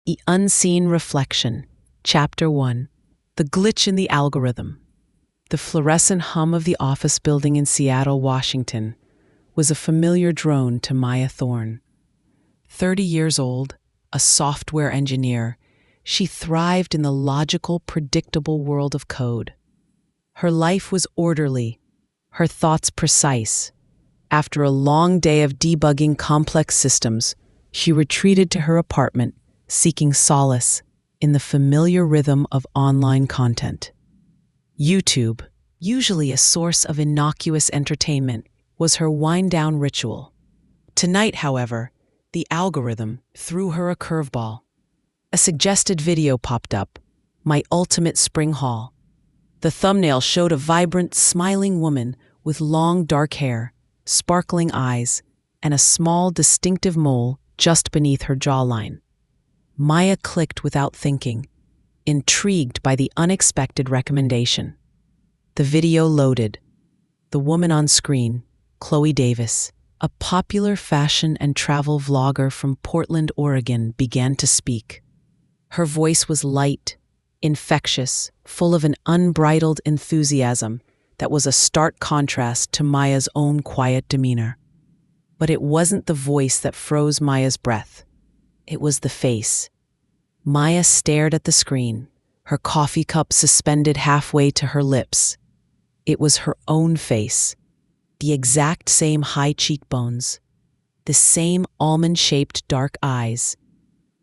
The Unseen Reflection, Chapter 1. The Glitch in the Algorithm. The fluorescent hum of the office building in Seattle, Washington, was a familiar drone to Maya Thorne. 30 years old, a software engineer, she thrived in the logical, predictable world of code. Her life was orderly, her thoughts precise. After a long day of debugging complex systems, she retreated to her apartment, seeking solace in the familiar rhythm of online content. YouTube, usually a source of innocuous entertainment, was her wind-down ritual. Tonight, however, the algorithm threw her a curveball. A suggested video popped up, My Ultimate Spring Haul. The thumbnail showed a vibrant, smiling woman with long, dark hair, sparkling eyes, and a small, distinctive mole just beneath her jawline. Maya clicked without thinking, intrigued by the unexpected recommendation. The video loaded. The woman on screen, Chloe Davis, a popular fashion and travel vlogger from Portland, Oregon, began to speak. Her voice was light, infectious, full of an unbridled enthusiasm that was a stark contrast to Maya's own quiet demeanor. But it wasn't the voice that froze Maya's breath. It was the face. Maya stared at the screen, her coffee cup suspended halfway to her lips. It was her own face, the exact same high cheekbones, the same almond-shaped dark eyes,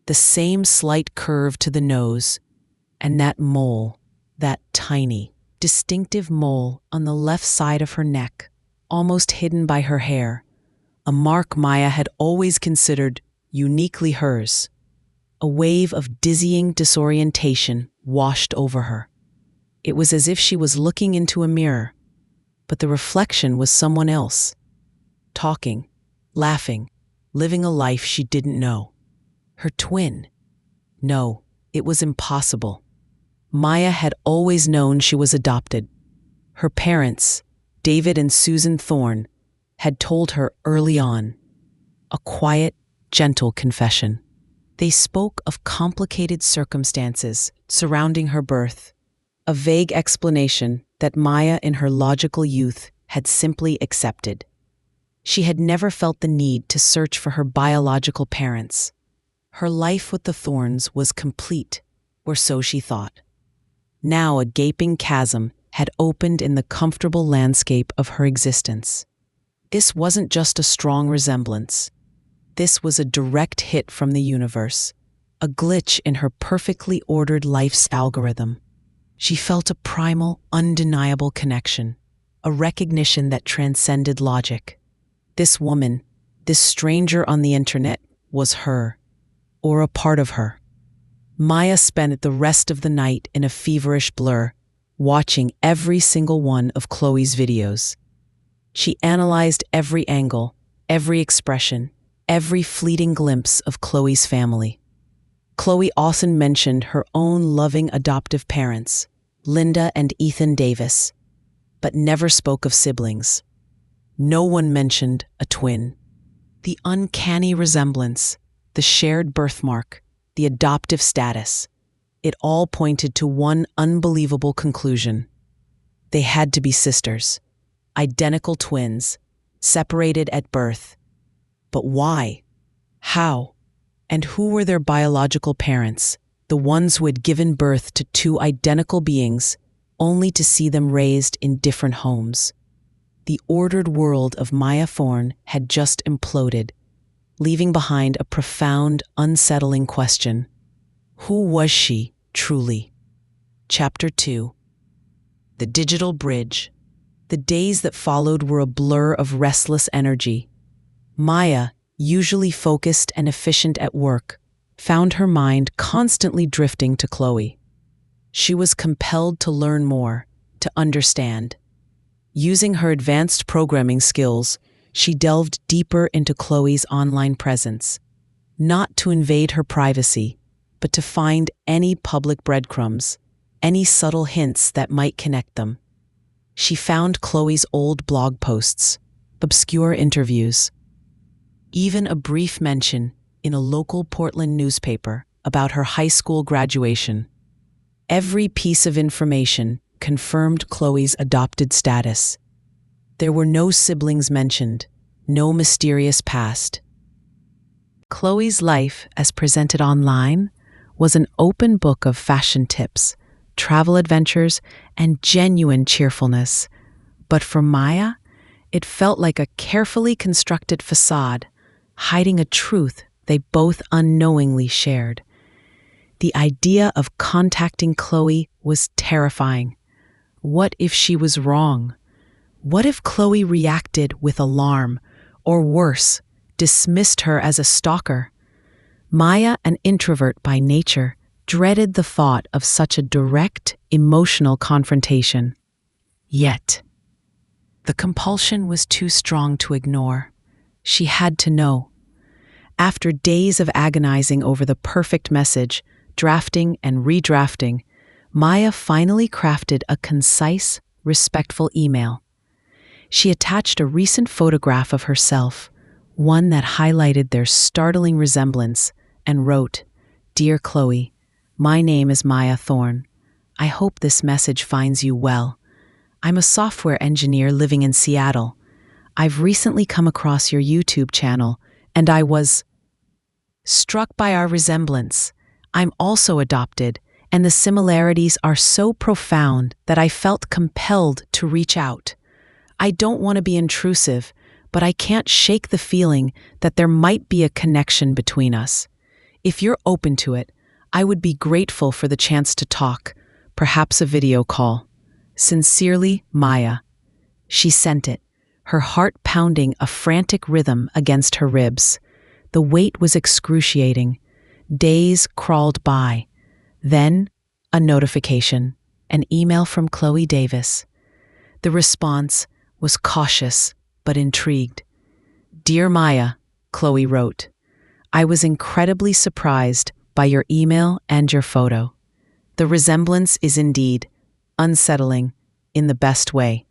the same slight curve to the nose, and that mole, that tiny, distinctive mole on the left side of her neck, almost hidden by her hair, a mark Maya had always considered uniquely hers. A wave of dizzying disorientation washed over her. It was as if she was looking into a mirror, but the reflection was someone else, talking, laughing, living a life she didn't know. Her twin. No, it was impossible. Maya had always known she was adopted. Her parents, David and Susan Thorne, had told her early on. A quiet, gentle confession. They spoke of complicated circumstances surrounding her birth, a vague explanation that Maya in her logical youth had simply accepted. She had never felt the need to search for her biological parents. Her life with the Thornes was complete, or so she thought. Now a gaping chasm had opened in the comfortable landscape of her existence. This wasn't just a strong resemblance. This was a direct hit from the universe, a glitch in her perfectly ordered life's algorithm. She felt a primal, undeniable connection, a recognition that transcended logic. This woman, this stranger on the internet, was her, or a part of her. Maya spent the rest of the night in a feverish blur, watching every single one of Chloe's videos. She analyzed every angle, every expression, every fleeting glimpse of Chloe's family. Chloe often mentioned her own loving adoptive parents, Linda and Ethan Davis, but never spoke of siblings. No one mentioned a twin. The uncanny resemblance, the shared birthmark, the adoptive status, it all pointed to one unbelievable conclusion. They had to be sisters, identical twins, separated at birth. But why? How? And who were their biological parents, the ones who had given birth to two identical beings, only to see them raised in different homes? The ordered world of Maya Thorne had just imploded, leaving behind a profound, unsettling question. Who was she, truly? Chapter 2. The Digital Bridge. The days that followed were a blur of restless energy. Maya, usually focused and efficient at work, found her mind constantly drifting to Chloe. She was compelled to learn more, to understand. Using her advanced programming skills, she delved deeper into Chloe's online presence, not to invade her privacy, but to find any public breadcrumbs, any subtle hints that might connect them. She found Chloe's old blog posts, obscure interviews, even a brief mention in a local Portland newspaper about her high school graduation. Every piece of information confirmed Chloe's adopted status. There were no siblings mentioned, no mysterious past. Chloe's life, as presented online, was an open book of fashion tips, travel adventures, and genuine cheerfulness. But for Maya, it felt like a carefully constructed facade, hiding a truth they both unknowingly shared. The idea of contacting Chloe was terrifying. What if she was wrong? What if Chloe reacted with alarm, or worse, dismissed her as a stalker? Maya, an introvert by nature, dreaded the thought of such a direct, emotional confrontation. Yet, the compulsion was too strong to ignore. She had to know. After days of agonizing over the perfect message, drafting and redrafting, Maya finally crafted a concise, respectful email. She attached a recent photograph of herself, one that highlighted their startling resemblance, and wrote, "Dear Chloe, my name is Maya Thorne. I hope this message finds you well. I'm a software engineer living in Seattle. I've recently come across your YouTube channel, and I was struck by our resemblance. I'm also adopted, and the similarities are so profound that I felt compelled to reach out. I don't want to be intrusive, but I can't shake the feeling that there might be a connection between us. If you're open to it, I would be grateful for the chance to talk, perhaps a video call. Sincerely, Maya." She sent it, her heart pounding a frantic rhythm against her ribs. The wait was excruciating. Days crawled by. Then, a notification, an email from Chloe Davis. The response was cautious but intrigued. "Dear Maya," Chloe wrote, "I was incredibly surprised by your email and your photo. The resemblance is indeed unsettling in the best way.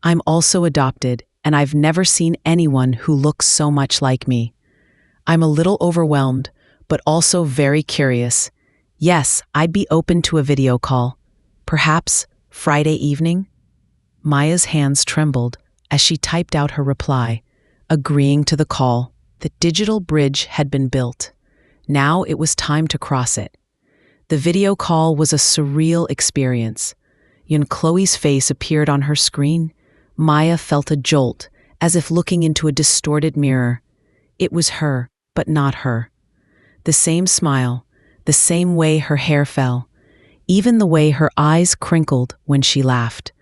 I'm also adopted, and I've never seen anyone who looks so much like me. I'm a little overwhelmed, but also very curious. Yes, I'd be open to a video call. Perhaps Friday evening?" Maya's hands trembled as she typed out her reply, agreeing to the call. The digital bridge had been built. Now it was time to cross it. The video call was a surreal experience. When Chloe's face appeared on her screen, Maya felt a jolt, as if looking into a distorted mirror. It was her, but not her. The same smile, the same way her hair fell, even the way her eyes crinkled when she laughed.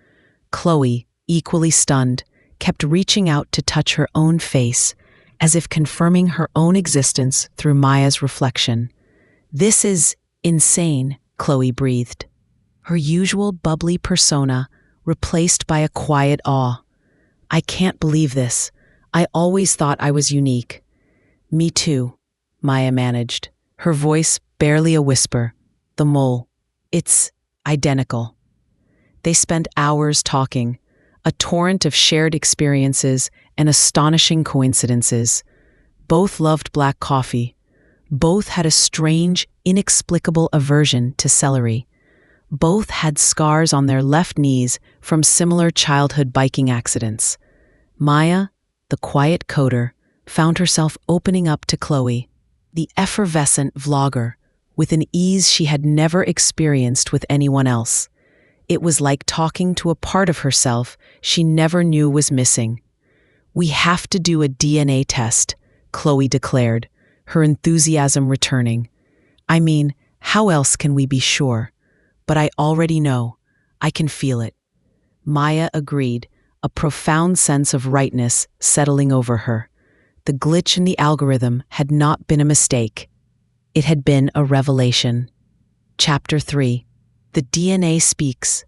Chloe, equally stunned, kept reaching out to touch her own face, as if confirming her own existence through Maya's reflection. "This is insane," Chloe breathed. Her usual bubbly persona replaced by a quiet awe. "I can't believe this. I always thought I was unique." "Me too," Maya managed, her voice barely a whisper. "The mole. It's identical." They spent hours talking, a torrent of shared experiences and astonishing coincidences. Both loved black coffee. Both had a strange, inexplicable aversion to celery. Both had scars on their left knees from similar childhood biking accidents. Maya, the quiet coder, found herself opening up to Chloe, the effervescent vlogger, with an ease she had never experienced with anyone else. It was like talking to a part of herself she never knew was missing. "We have to do a DNA test," Chloe declared, her enthusiasm returning. "I mean, how else can we be sure? But I already know. I can feel it." Maya agreed, a profound sense of rightness settling over her. The glitch in the algorithm had not been a mistake. It had been a revelation. Chapter 3. The DNA speaks,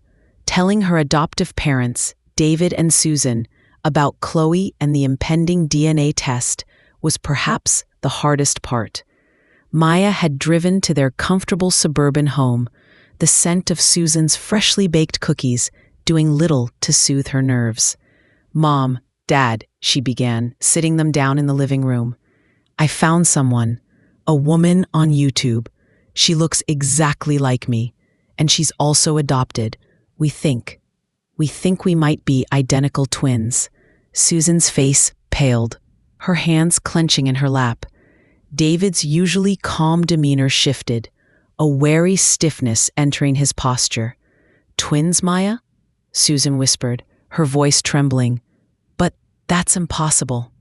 telling her adoptive parents, David and Susan, about Chloe and the impending DNA test was perhaps the hardest part. Maya had driven to their comfortable suburban home, the scent of Susan's freshly baked cookies doing little to soothe her nerves. "Mom, Dad," she began, sitting them down in the living room. "I found someone, a woman on YouTube. She looks exactly like me, and she's also adopted. We think we might be identical twins." Susan's face paled, her hands clenching in her lap. David's usually calm demeanor shifted, a wary stiffness entering his posture. "Twins, Maya?" Susan whispered, her voice trembling. "But that's impossible."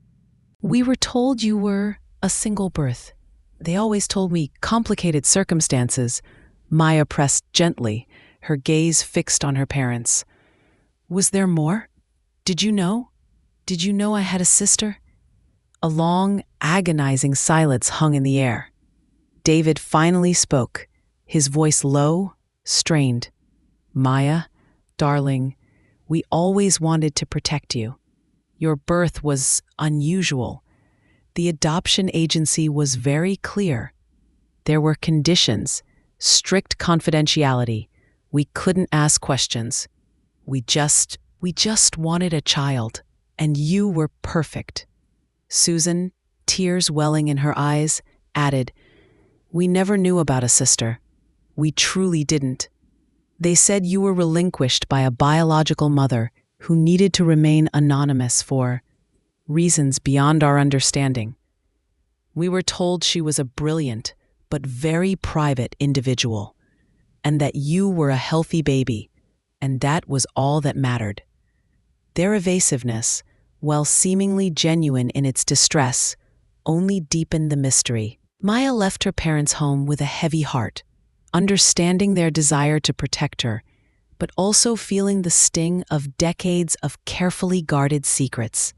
"We were told you were a single birth. They always told me complicated circumstances." Maya pressed gently, her gaze fixed on her parents. "Was there more? Did you know? Did you know I had a sister?" A long, agonizing silence hung in the air. David finally spoke, his voice low, strained. "Maya, darling, we always wanted to protect you. Your birth was unusual. The adoption agency was very clear. There were conditions, strict confidentiality. We couldn't ask questions. We just wanted a child, and you were perfect." Susan, tears welling in her eyes, added, "We never knew about a sister. We truly didn't. They said you were relinquished by a biological mother who needed to remain anonymous for reasons beyond our understanding. We were told she was a brilliant but very private individual, and that you were a healthy baby, and that was all that mattered." Their evasiveness, while seemingly genuine in its distress, only deepened the mystery. Maya left her parents' home with a heavy heart, understanding their desire to protect her, but also feeling the sting of decades of carefully guarded secrets.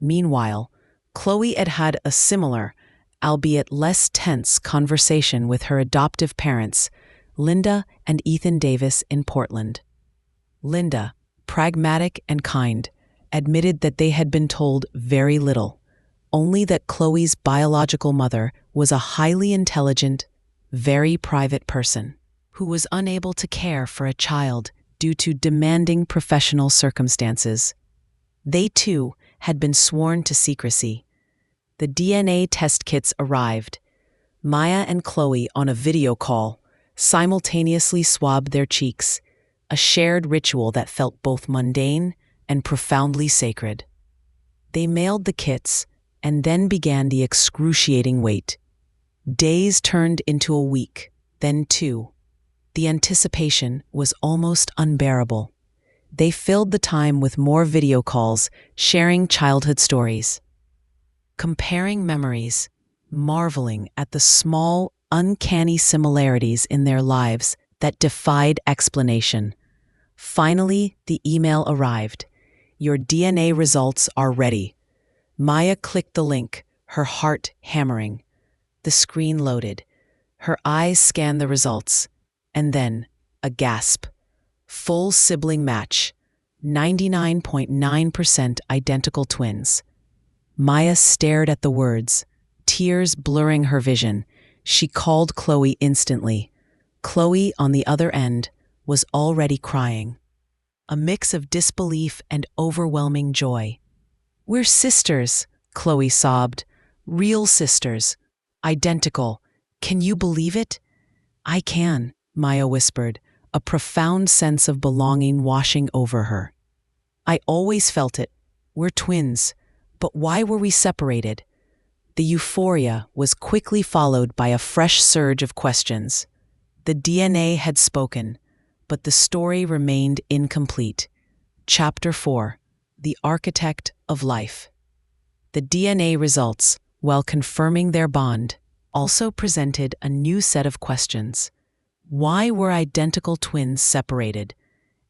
Meanwhile, Chloe had had a similar, albeit less tense, conversation with her adoptive parents, Linda and Ethan Davis, in Portland. Linda, pragmatic and kind, admitted that they had been told very little, only that Chloe's biological mother was a highly intelligent, very private person who was unable to care for a child due to demanding professional circumstances. They, too, had been sworn to secrecy. The DNA test kits arrived. Maya and Chloe, on a video call, simultaneously swabbed their cheeks, a shared ritual that felt both mundane and profoundly sacred. They mailed the kits, and then began the excruciating wait. Days turned into a week, then two. The anticipation was almost unbearable. They filled the time with more video calls, sharing childhood stories, comparing memories, marveling at the small, uncanny similarities in their lives that defied explanation. Finally, the email arrived. "Your DNA results are ready." Maya clicked the link, her heart hammering. The screen loaded. Her eyes scanned the results, and then a gasp. Full sibling match, 99.9% identical twins. Maya stared at the words, tears blurring her vision. She called Chloe instantly. Chloe, on the other end, was already crying. A mix of disbelief and overwhelming joy. "We're sisters," Chloe sobbed. "Real sisters. Identical. Can you believe it?" "I can," Maya whispered, a profound sense of belonging washing over her. "I always felt it. We're twins. But why were we separated?" The euphoria was quickly followed by a fresh surge of questions. The DNA had spoken, but the story remained incomplete. Chapter 4: The Architect of Life. The DNA results, while confirming their bond, also presented a new set of questions. Why were identical twins separated?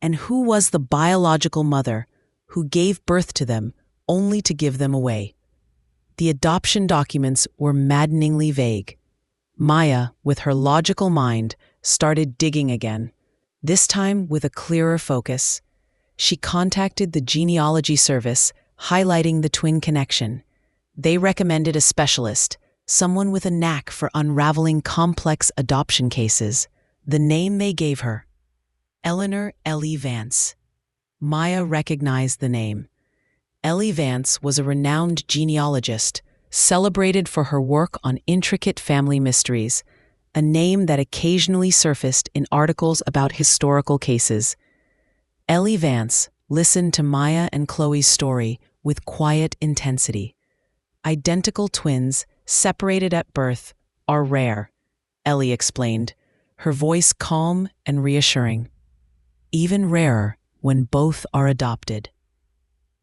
And who was the biological mother who gave birth to them only to give them away? The adoption documents were maddeningly vague. Maya, with her logical mind, started digging again, this time with a clearer focus. She contacted the genealogy service, highlighting the twin connection. They recommended a specialist, someone with a knack for unraveling complex adoption cases. The name they gave her: Eleanor Ellie Vance. Maya recognized the name. Ellie Vance was a renowned genealogist, celebrated for her work on intricate family mysteries. a name that occasionally surfaced in articles about historical cases. Ellie Vance listened to Maya and Chloe's story with quiet intensity. Identical twins, separated at birth, are rare, Ellie explained, her voice calm and reassuring. Even rarer when both are adopted.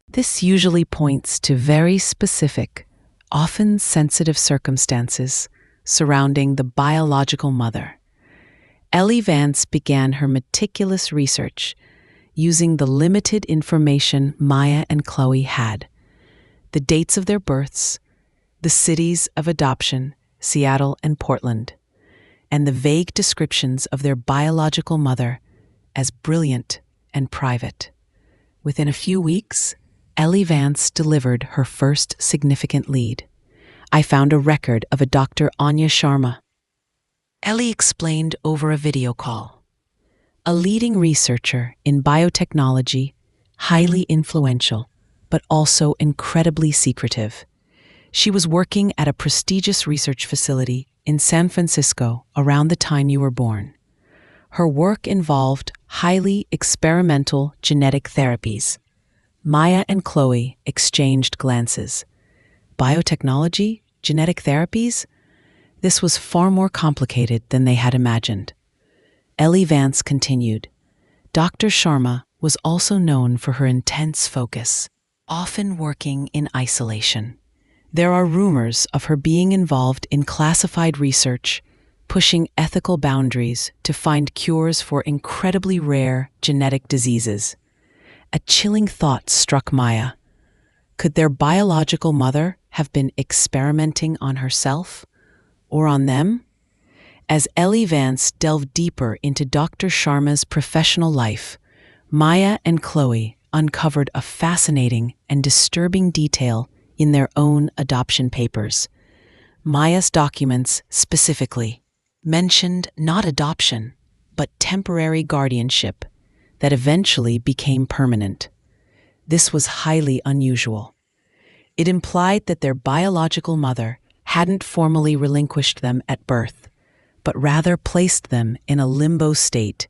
This usually points to very specific, often sensitive circumstances surrounding the biological mother. Ellie Vance began her meticulous research using the limited information Maya and Chloe had. The dates of their births, the cities of adoption, Seattle and Portland, and the vague descriptions of their biological mother as brilliant and private. Within a few weeks, Ellie Vance delivered her first significant lead. I found a record of a Dr. Anya Sharma. Ellie explained over a video call. A leading researcher in biotechnology, highly influential, but also incredibly secretive. She was working at a prestigious research facility in San Francisco around the time you were born. Her work involved highly experimental genetic therapies. Maya and Chloe exchanged glances. Biotechnology? Genetic therapies? This was far more complicated than they had imagined. Ellie Vance continued. Dr. Sharma was also known for her intense focus, often working in isolation. There are rumors of her being involved in classified research, pushing ethical boundaries to find cures for incredibly rare genetic diseases. A chilling thought struck Maya. Could their biological mother have been experimenting on herself or on them? As Ellie Vance delved deeper into Dr. Sharma's professional life, Maya and Chloe uncovered a fascinating and disturbing detail in their own adoption papers. Maya's documents specifically mentioned not adoption, but temporary guardianship that eventually became permanent. This was highly unusual. It implied that their biological mother hadn't formally relinquished them at birth, but rather placed them in a limbo state,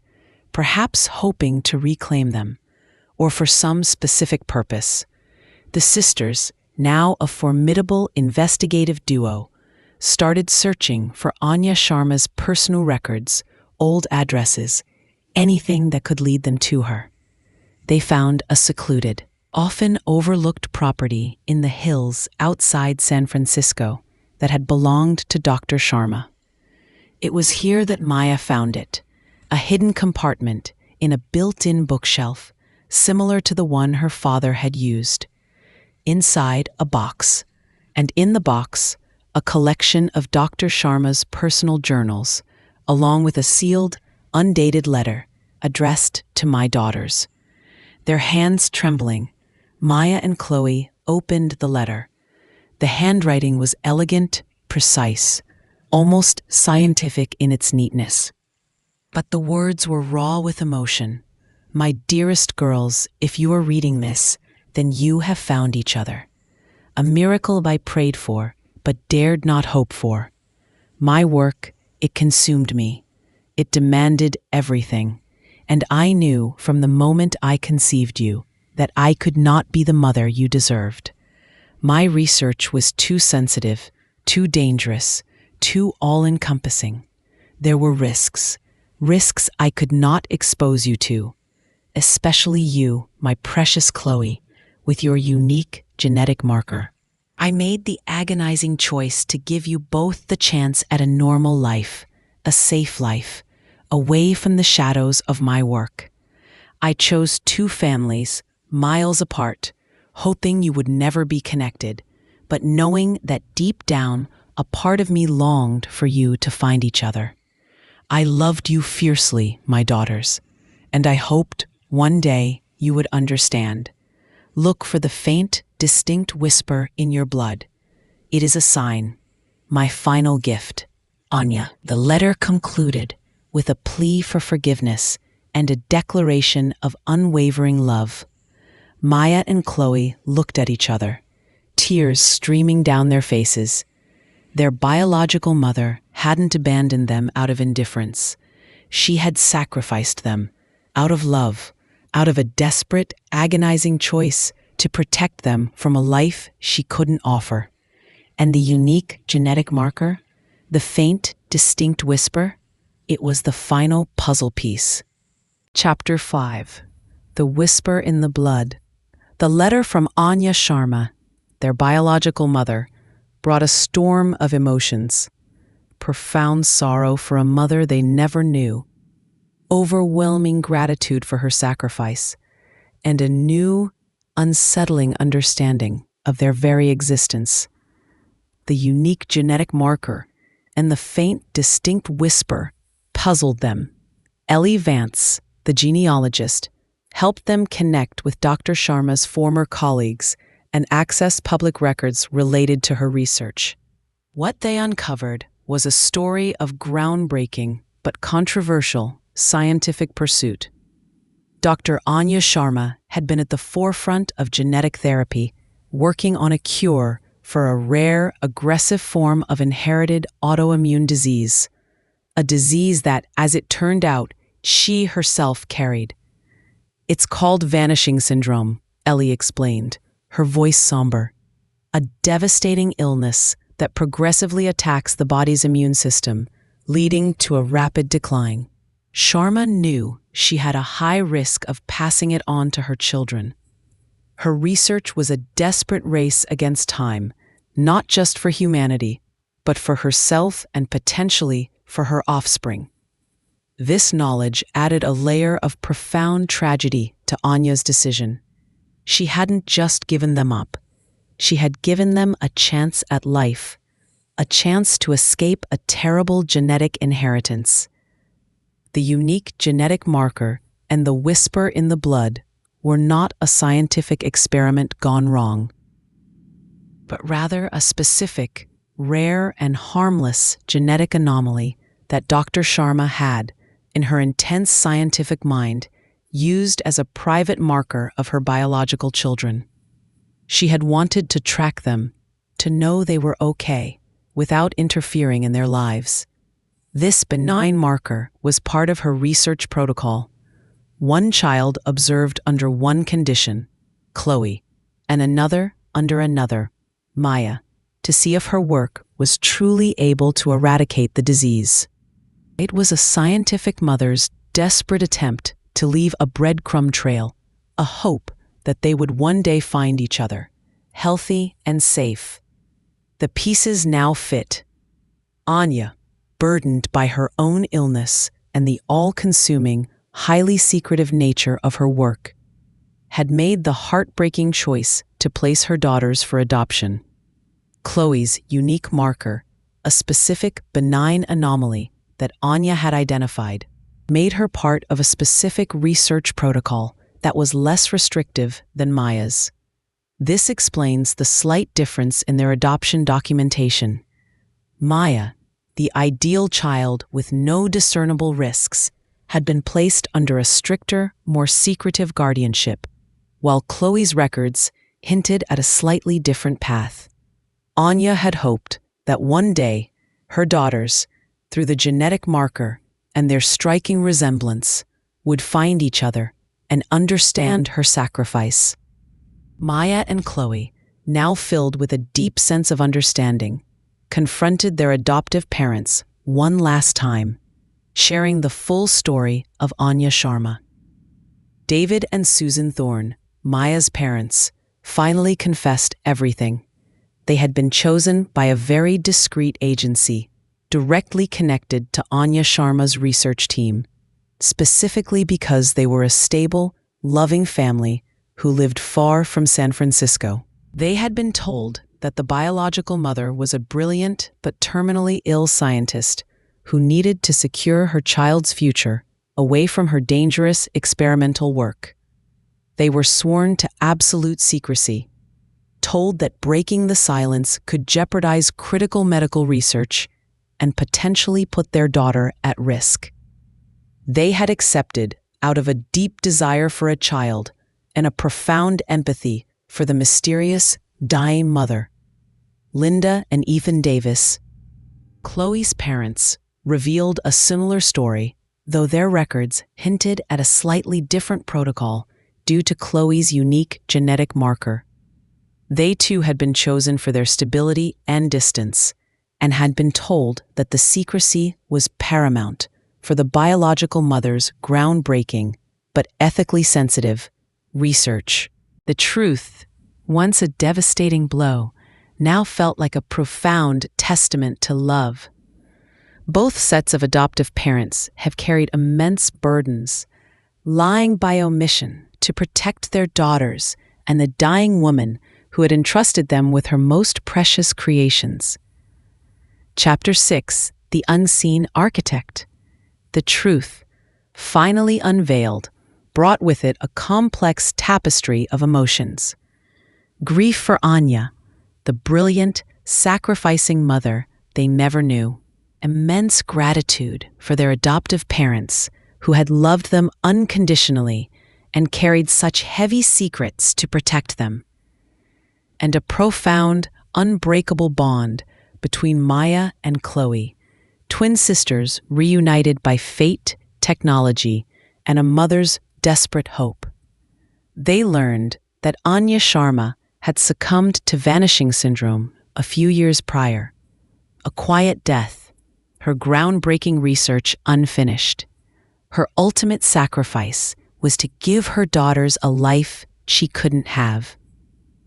perhaps hoping to reclaim them, or for some specific purpose. The sisters, now a formidable investigative duo, started searching for Anya Sharma's personal records, old addresses, anything that could lead them to her. They found a secluded, often overlooked property in the hills outside San Francisco that had belonged to Dr. Sharma. It was here that Maya found it, a hidden compartment in a built-in bookshelf similar to the one her father had used. Inside a box, and in the box, a collection of Dr. Sharma's personal journals, along with a sealed, undated letter addressed to my daughters. Their hands trembling, Maya and Chloe opened the letter. The handwriting was elegant, precise, almost scientific in its neatness. But the words were raw with emotion. My dearest girls, if you are reading this, then you have found each other. A miracle I prayed for, but dared not hope for. My work, it consumed me. It demanded everything. And I knew from the moment I conceived you that I could not be the mother you deserved. My research was too sensitive, too dangerous, too all-encompassing. There were risks I could not expose you to, especially you, my precious Chloe, with your unique genetic marker. I made the agonizing choice to give you both the chance at a normal life, a safe life, away from the shadows of my work. I chose two families, miles apart, hoping you would never be connected, but knowing that deep down, a part of me longed for you to find each other. I loved you fiercely, my daughters, and I hoped one day you would understand. Look for the faint, distinct whisper in your blood. It is a sign. My final gift. Anya. The letter concluded with a plea for forgiveness and a declaration of unwavering love. Maya and Chloe looked at each other, tears streaming down their faces. Their biological mother hadn't abandoned them out of indifference. She had sacrificed them out of love, out of a desperate, agonizing choice to protect them from a life she couldn't offer. And the unique genetic marker, the faint, distinct whisper, it was the final puzzle piece. Chapter 5. The Whisper in the Blood. The letter from Anya Sharma, their biological mother, brought a storm of emotions. Profound sorrow for a mother they never knew, overwhelming gratitude for her sacrifice, and a new, unsettling understanding of their very existence. The unique genetic marker and the faint, distinct whisper puzzled them. Ellie Vance, the genealogist, helped them connect with Dr. Sharma's former colleagues and access public records related to her research. What they uncovered was a story of groundbreaking but controversial scientific pursuit. Dr. Anya Sharma had been at the forefront of genetic therapy, working on a cure for a rare, aggressive form of inherited autoimmune disease, a disease that, as it turned out, she herself carried. "It's called vanishing syndrome," Ellie explained, her voice somber. "A devastating illness that progressively attacks the body's immune system, leading to a rapid decline. Sharma knew she had a high risk of passing it on to her children. Her research was a desperate race against time, not just for humanity, but for herself and potentially for her offspring. This knowledge added a layer of profound tragedy to Anya's decision. She hadn't just given them up. She had given them a chance at life, a chance to escape a terrible genetic inheritance. The unique genetic marker and the whisper in the blood were not a scientific experiment gone wrong, but rather a specific, rare, and harmless genetic anomaly that Dr. Sharma had, in her intense scientific mind, used as a private marker of her biological children. She had wanted to track them, to know they were okay, without interfering in their lives. This benign marker was part of her research protocol. One child observed under one condition, Chloe, and another under another, Maya, to see if her work was truly able to eradicate the disease. It was a scientific mother's desperate attempt to leave a breadcrumb trail, a hope that they would one day find each other, healthy and safe. The pieces now fit. Anya, burdened by her own illness and the all-consuming, highly secretive nature of her work, had made the heartbreaking choice to place her daughters for adoption. Chloe's unique marker, a specific benign anomaly that Anya had identified, made her part of a specific research protocol that was less restrictive than Maya's. This explains the slight difference in their adoption documentation. Maya, the ideal child with no discernible risks, had been placed under a stricter, more secretive guardianship, while Chloe's records hinted at a slightly different path. Anya had hoped that one day, her daughters, through the genetic marker and their striking resemblance, would find each other and understand her sacrifice. Maya and Chloe, now filled with a deep sense of understanding, confronted their adoptive parents one last time, sharing the full story of Anya Sharma. David and Susan Thorne, Maya's parents, finally confessed everything. They had been chosen by a very discreet agency, directly connected to Anya Sharma's research team, specifically because they were a stable, loving family who lived far from San Francisco. They had been told that the biological mother was a brilliant but terminally ill scientist who needed to secure her child's future away from her dangerous experimental work. They were sworn to absolute secrecy, told that breaking the silence could jeopardize critical medical research and potentially put their daughter at risk. They had accepted, out of a deep desire for a child and a profound empathy for the mysterious, dying mother. Linda and Ethan Davis, Chloe's parents revealed a similar story, though their records hinted at a slightly different protocol due to Chloe's unique genetic marker. They too had been chosen for their stability and distance, and had been told that the secrecy was paramount for the biological mother's groundbreaking but ethically sensitive research. The truth, once a devastating blow, now felt like a profound testament to love. Both sets of adoptive parents have carried immense burdens, lying by omission to protect their daughters and the dying woman who had entrusted them with her most precious creations. Chapter 6: The Unseen Architect. The truth, finally unveiled, brought with it a complex tapestry of emotions. Grief for Anya, the brilliant, sacrificing mother they never knew. Immense gratitude for their adoptive parents who had loved them unconditionally and carried such heavy secrets to protect them. And a profound, unbreakable bond between Maya and Chloe, twin sisters reunited by fate, technology, and a mother's desperate hope. They learned that Anya Sharma had succumbed to vanishing syndrome a few years prior, a quiet death, her groundbreaking research unfinished. Her ultimate sacrifice was to give her daughters a life she couldn't have.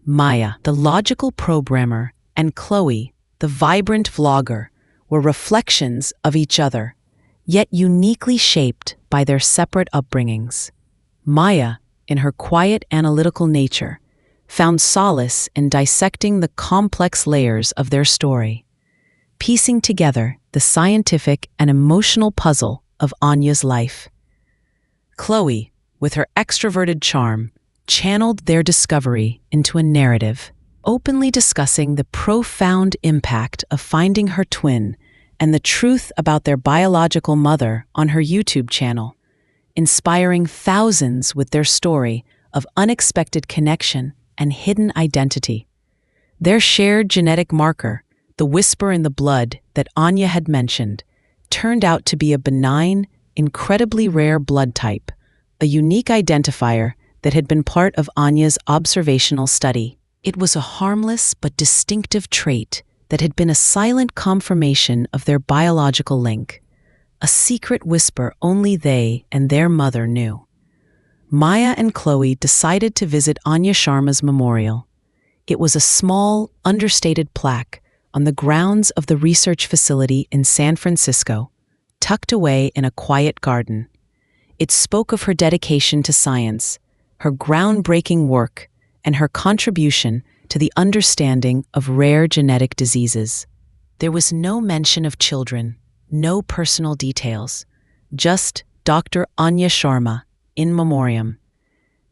Maya, the logical programmer, and Chloe, the vibrant vlogger, were reflections of each other, yet uniquely shaped by their separate upbringings. Maya, in her quiet analytical nature, found solace in dissecting the complex layers of their story, piecing together the scientific and emotional puzzle of Anya's life. Chloe, with her extroverted charm, channeled their discovery into a narrative, openly discussing the profound impact of finding her twin and the truth about their biological mother on her YouTube channel, inspiring thousands with their story of unexpected connection and hidden identity. Their shared genetic marker, the whisper in the blood that Anya had mentioned, turned out to be a benign, incredibly rare blood type, a unique identifier that had been part of Anya's observational study. It was a harmless but distinctive trait that had been a silent confirmation of their biological link, a secret whisper only they and their mother knew. Maya and Chloe decided to visit Anya Sharma's memorial. It was a small, understated plaque on the grounds of the research facility in San Francisco, tucked away in a quiet garden. It spoke of her dedication to science, her groundbreaking work, and her contribution to the understanding of rare genetic diseases. There was no mention of children, no personal details, just Dr. Anya Sharma, in memoriam.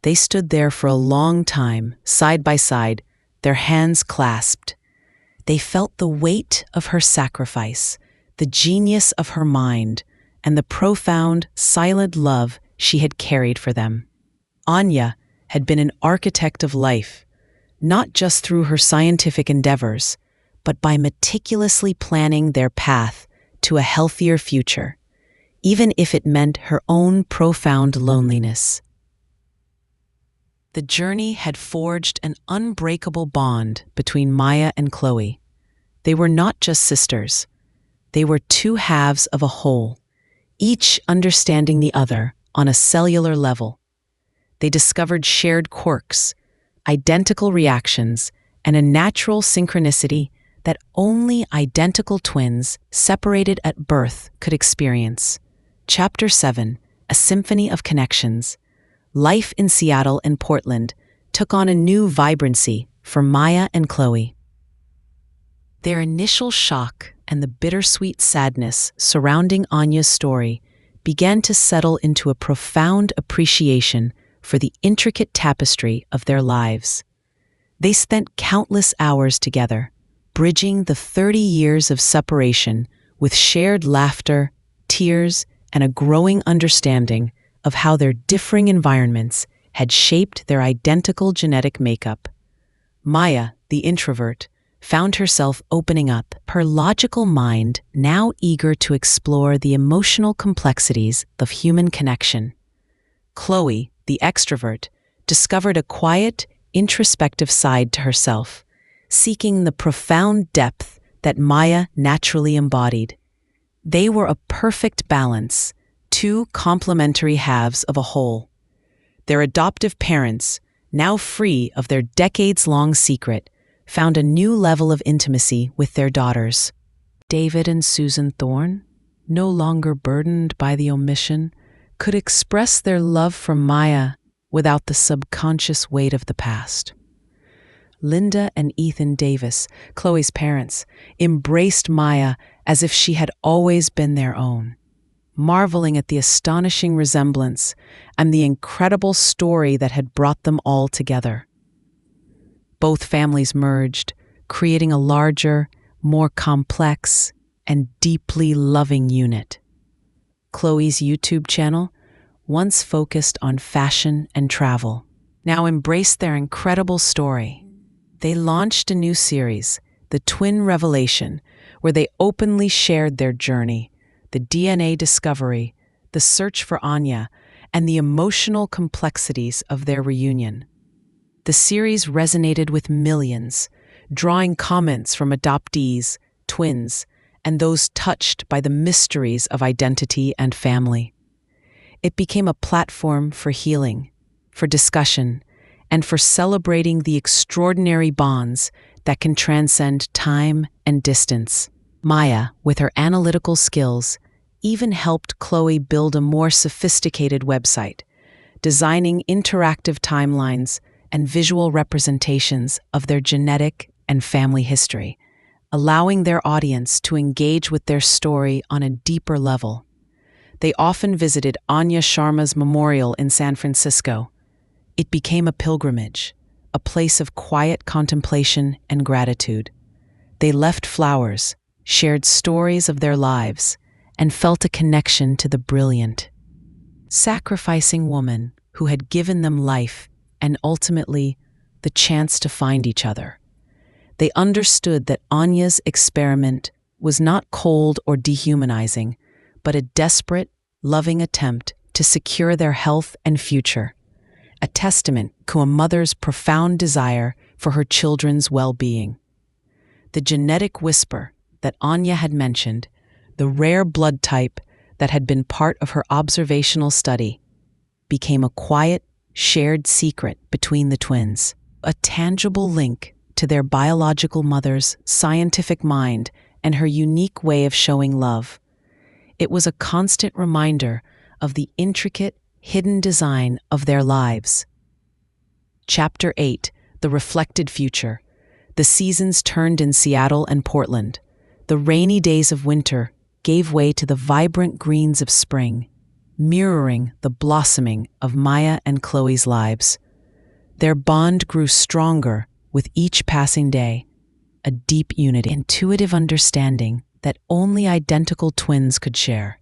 They stood there for a long time, side by side, their hands clasped. They felt the weight of her sacrifice, the genius of her mind, and the profound, silent love she had carried for them. Anya had been an architect of life, not just through her scientific endeavors, but by meticulously planning their path to a healthier future, even if it meant her own profound loneliness. The journey had forged an unbreakable bond between Maya and Chloe. They were not just sisters. They were two halves of a whole, each understanding the other on a cellular level. They discovered shared quirks, identical reactions, and a natural synchronicity that only identical twins separated at birth could experience. Chapter 7: A Symphony of Connections. Life in Seattle and Portland took on a new vibrancy for Maya and Chloe. Their initial shock and the bittersweet sadness surrounding Anya's story began to settle into a profound appreciation for the intricate tapestry of their lives. They spent countless hours together, bridging the 30 years of separation with shared laughter, tears, and a growing understanding of how their differing environments had shaped their identical genetic makeup. Maya, the introvert, found herself opening up, her logical mind now eager to explore the emotional complexities of human connection. Chloe, the extrovert, discovered a quiet, introspective side to herself, seeking the profound depth that Maya naturally embodied. They were a perfect balance, two complementary halves of a whole. Their adoptive parents, now free of their decades-long secret, found a new level of intimacy with their daughters. David and Susan Thorne, no longer burdened by the omission, could express their love for Maya without the subconscious weight of the past. Linda and Ethan Davis, Chloe's parents, embraced Maya as if she had always been their own, marveling at the astonishing resemblance and the incredible story that had brought them all together. Both families merged, creating a larger, more complex, and deeply loving unit. Chloe's YouTube channel, once focused on fashion and travel, now embraced their incredible story. They launched a new series, The Twin Revelation, where they openly shared their journey, the DNA discovery, the search for Anya, and the emotional complexities of their reunion. The series resonated with millions, drawing comments from adoptees, twins, and those touched by the mysteries of identity and family. It became a platform for healing, for discussion, and for celebrating the extraordinary bonds that can transcend time and distance. Maya, with her analytical skills, even helped Chloe build a more sophisticated website, designing interactive timelines and visual representations of their genetic and family history, allowing their audience to engage with their story on a deeper level. They often visited Anya Sharma's memorial in San Francisco. It became a pilgrimage, a place of quiet contemplation and gratitude. They left flowers, shared stories of their lives, and felt a connection to the brilliant, sacrificing woman who had given them life and ultimately the chance to find each other. They understood that Anya's experiment was not cold or dehumanizing, but a desperate, loving attempt to secure their health and future, a testament to a mother's profound desire for her children's well-being. The genetic whisper that Anya had mentioned, the rare blood type that had been part of her observational study, became a quiet, shared secret between the twins, a tangible link to their biological mother's scientific mind and her unique way of showing love. It was a constant reminder of the intricate, hidden design of their lives. Chapter 8, The Reflected Future. The seasons turned in Seattle and Portland. The rainy days of winter gave way to the vibrant greens of spring, mirroring the blossoming of Maya and Chloe's lives. Their bond grew stronger with each passing day, a deep unity, intuitive understanding that only identical twins could share.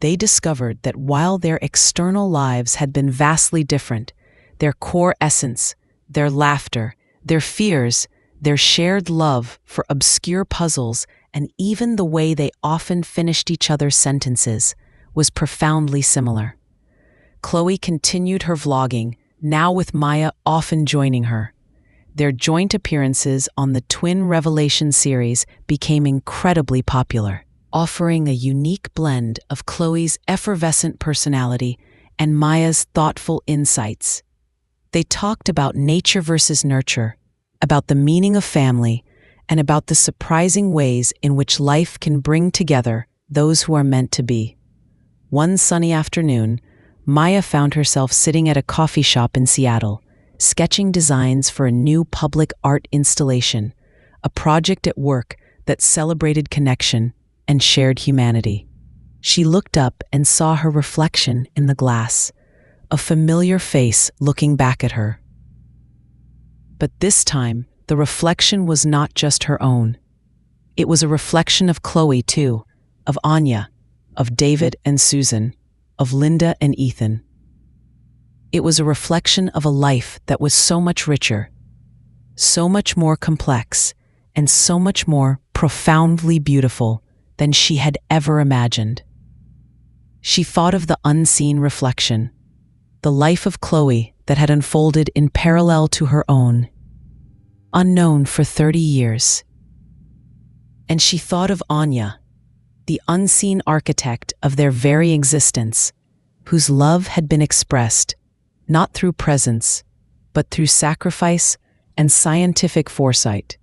They discovered that while their external lives had been vastly different, their core essence, their laughter, their fears, their shared love for obscure puzzles, and even the way they often finished each other's sentences was profoundly similar. Chloe continued her vlogging, now with Maya often joining her. Their joint appearances on the Twin Revelation series became incredibly popular, offering a unique blend of Chloe's effervescent personality and Maya's thoughtful insights. They talked about nature versus nurture, about the meaning of family, and about the surprising ways in which life can bring together those who are meant to be. One sunny afternoon, Maya found herself sitting at a coffee shop in Seattle, sketching designs for a new public art installation, a project at work that celebrated connection and shared humanity. She looked up and saw her reflection in the glass, a familiar face looking back at her. But this time, the reflection was not just her own. It was a reflection of Chloe, too, of Anya, of David and Susan, of Linda and Ethan. It was a reflection of a life that was so much richer, so much more complex, and so much more profoundly beautiful than she had ever imagined. She thought of the unseen reflection, the life of Chloe that had unfolded in parallel to her own, unknown for 30 years. And she thought of Anya, the unseen architect of their very existence, whose love had been expressed not through presence, but through sacrifice and scientific foresight.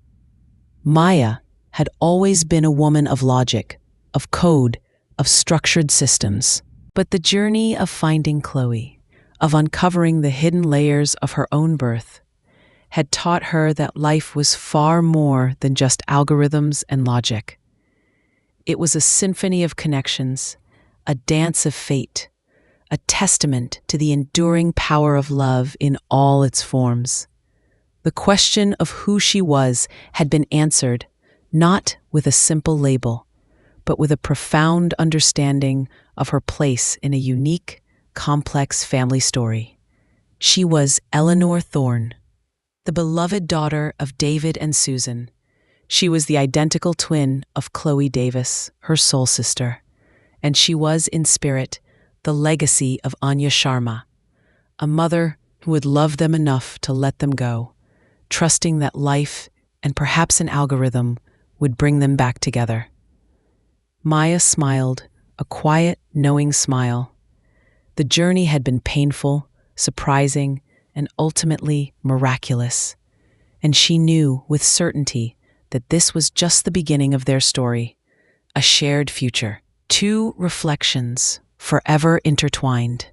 Maya had always been a woman of logic, of code, of structured systems. But the journey of finding Chloe, of uncovering the hidden layers of her own birth, had taught her that life was far more than just algorithms and logic. It was a symphony of connections, a dance of fate, a testament to the enduring power of love in all its forms. The question of who she was had been answered not with a simple label, but with a profound understanding of her place in a unique, complex family story. She was Eleanor Thorne, the beloved daughter of David and Susan. She was the identical twin of Chloe Davis, her soul sister, and she was, in spirit, the legacy of Anya Sharma, a mother who would love them enough to let them go, trusting that life and perhaps an algorithm would bring them back together. Maya smiled, a quiet, knowing smile. The journey had been painful, surprising, and ultimately miraculous, and she knew with certainty that this was just the beginning of their story, a shared future, two reflections forever intertwined.